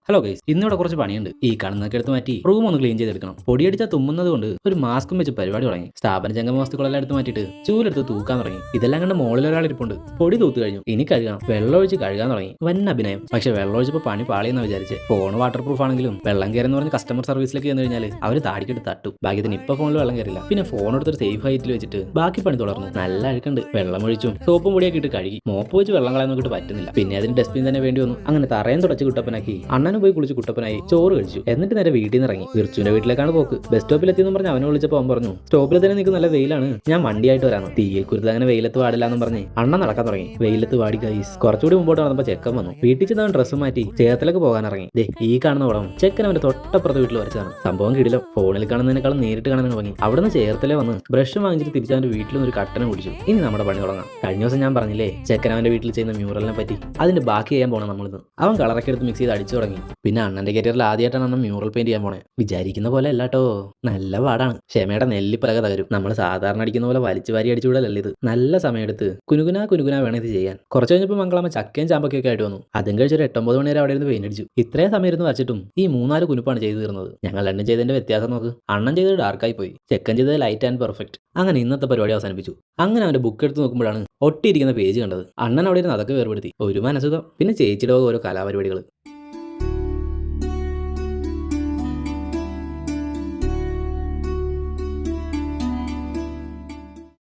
Hello guys, ഇന്നിവിടെ കുറച്ച് പണിയുണ്ട്. ഈ കാണുന്നതൊക്കെ എടുത്ത് മാറ്റി റൂം ഒന്ന് ക്ലീൻ ചെയ്തെടുക്കണം. പൊടിയടിച്ചാൽ തുമ്മുന്നത് കൊണ്ട് ഒരു മാസ്കും വെച്ച് പരിപാടി തുടങ്ങി. സ്ഥാപന ജംഗമ വസ്തുക്കളെല്ലാം എടുത്ത് മാറ്റിയിട്ട് ചൂലെടുത്ത് തൂക്കാൻ തുടങ്ങി. ഇതെല്ലാം കണ്ട് മുകളിൽ ഒരാൾ ഇരിപ്പുണ്ട്. പൊടി തൂത്ത് കഴിഞ്ഞു, ഇനി കഴുകണം. വെള്ളം ഒഴിച്ച് കഴുകാൻ തുടങ്ങി. വൻ അഭിനയം. പക്ഷെ വെള്ളം ഒഴിച്ചപ്പോൾ പണി പാളിയെന്ന് വിചാരിച്ച് ഫോൺ വാട്ടർ പ്രൂഫ് ആണെങ്കിലും വെള്ളം കയറുന്ന പറഞ്ഞ് കസ്റ്റമർ സർവീസിലേക്ക് ചെന്ന് കഴിഞ്ഞാൽ അവർ താടിക്കെടുത്ത് തട്ടു. ഭാഗ്യത്തിന് ഇപ്പൊ ഫോണിൽ വെള്ളം കയറില്ല. പിന്നെ ഫോൺ എടുത്തൊരു സേഫ് ഹൈറ്റിൽ വെച്ചിട്ട് ബാക്കി പണി തുടർന്നു. നല്ല അഴുക്കുണ്ട്. വെള്ളം ഒഴിച്ചും സോപ്പും പൊടിയൊക്കെ ഇട്ട് കഴുകി. മോപ്പ് വെച്ച് വെള്ളം കളയാൻ നോക്കിയിട്ട് പറ്റുന്നില്ല. പിന്നെ അതിന് ഡസ്റ്റ്ബിൻ തന്നെ വേണ്ടി വന്നു. അങ്ങനെ തറയും തുടച്ച് കുട്ടപ്പനാക്കി അണ്ണനും പോയി കുളിച്ച് കുട്ടപ്പനായി ചോറ് കഴിച്ചു. എന്നിട്ട് നേരെ വീട്ടിൽ നിന്ന് ഇറങ്ങി. വിർച്ചുവിന്റെ വീട്ടിലേക്കാണ് പോക്ക്. ബസ് സ്റ്റോപ്പിൽ എത്തിയെന്ന് പറഞ്ഞ് അവനെ വിളിച്ചപ്പോൾ അവൻ പറഞ്ഞു, സ്റ്റോപ്പിൽ തന്നെ നിൽക്കുന്ന നല്ല വെയിലാണ്, ഞാൻ വണ്ടിയായിട്ട് വരാന്ന്. തീയിൽ കുരുത്ത് അങ്ങനെ വെയിലത്ത് പാടില്ല എന്നും പറഞ്ഞ് അണ്ണൻ നടക്കാൻ തുടങ്ങി. വെയിലത്ത് പാടി ഗൈസ്. കുറച്ചുകൂടി മുമ്പോട്ട് നടന്നപ്പോൾ ചെക്കൻ വന്നു. വീട്ടിൽ ചെന്ന് അവൻ ഡ്രസ്സ് മാറ്റി ചേർത്തലേക്ക് പോകാൻ ഇറങ്ങി. ഈ കാണുന്ന പടം ചെക്കൻ അവന്റെ തൊട്ടപ്പുറത്തെ വീട്ടിൽ വരച്ചതാണ്. സംഭവം കിടിലം. ഫോണിൽ കാണുന്നതിനേക്കാളും നേരിട്ട് കാണാൻ തുടങ്ങി. അവിടുന്ന് ചേർത്തലേ വന്ന് ബ്രഷ് വാങ്ങിച്ചിട്ട് തിരിച്ച് അവന്റെ വീട്ടിൽ നിന്ന് ഒരു കട്ടനം കുടിച്ചു. ഇനി നമ്മുടെ പണി തുടങ്ങാം. കഴിഞ്ഞ ദിവസം ഞാൻ പറഞ്ഞില്ലേ ചെക്കൻ അവന്റെ വീട്ടിൽ ചെയ്യുന്ന മ്യൂറലിനെ പറ്റി, അതിന്റെ ബാക്കി ചെയ്യാൻ പോകണം നമ്മളിന്ന്. അവൻ കളറൊക്കെ എടുത്ത് മിക്സ് ചെയ്ത് അടിച്ചു തുടങ്ങി. പിന്നെ അണ്ണന്റെ കരിയറിൽ ആദ്യമായിട്ടാണ് അണ്ണൻ മ്യൂറൽ പെയിന്റ് ചെയ്യാൻ പോണേ. വിചാരിക്കുന്ന പോലെ അല്ലാട്ടോ, നല്ല പാടാണ്. ക്ഷമയുടെ നെല്ലിപ്പലക തകരും. നമ്മൾ സാധാരണ അടിക്കുന്ന പോലെ വലിച്ചു വാരി അടിച്ചുകൂടലല്ല ഇത്. നല്ല സമയമെടുത്ത് കുനുകുനാ വേണം ഇത് ചെയ്യാൻ. കുറച്ച് കഴിഞ്ഞപ്പോൾ മംഗളാമ്മ ചക്കയും ചാമ്പൊക്കെ ആയിട്ട് വന്നു. അതും കഴിച്ചൊരു 8-9 മണി വരെ അവിടെ ഇരുന്ന് പെയിന്റ് അടിച്ചു. ഇത്രയും സമയം ഇരുന്ന് വച്ചിട്ടും ഈ 3-4 കുനുപ്പാണ് ചെയ്തു തീർന്നത്. ഞങ്ങൾ രണ്ടും ചെയ്തതിന്റെ വ്യത്യാസം നോക്ക്. അണ്ണൻ ചെയ്തത് ഡാർക്കായി പോയി, ചെക്കൻ ചെയ്തത് ലൈറ്റ് ആൻഡ് പെർഫെക്റ്റ്. അങ്ങനെ ഇന്നത്തെ പരിപാടി അവസാനിപ്പിച്ചു. അങ്ങനെ അവന്റെ ബുക്ക് എടുത്ത് നോക്കുമ്പോഴാണ് ഒട്ടിയിരിക്കുന്ന പേജ് കണ്ടത്. അണ്ണൻ അവിടെ ഇരുന്ന് അതൊക്കെ വേർപെടുത്തി. ഒരു മനസുഖം. പിന്നെ ചേച്ചിയുടെ ഓരോ കലാപരിപാടികൾ.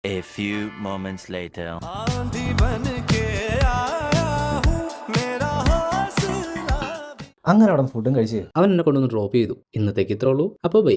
A few moments later. അങ്ങനെ അവിടെ ഫുഡും കഴിച്ച് അവൻ എന്നെ കൊണ്ടൊന്ന് ഡ്രോപ്പ് ചെയ്തു. ഇന്നത്തേക്ക് ഇത്രേ ഉള്ളൂ. അപ്പോൾ ബൈ.